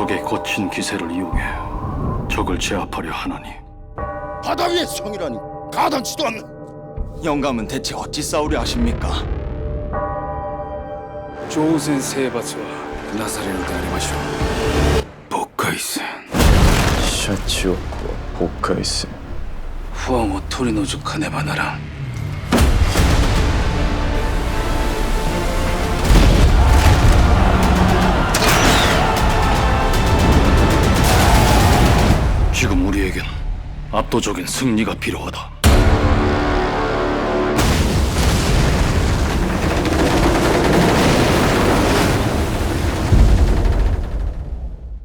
적의 거친 기세를 이용해 적을 제압하려 하나니 바다 위의 성이라니 가당치도 않는. 영감은 대체 어찌 싸우려 하십니까? 朝鮮征伐はなされるでありましょう。北海戦シャチオコは北海戦。不安を取り除かねばならん。 지금 우리에겐 압도적인 승리가 필요하다.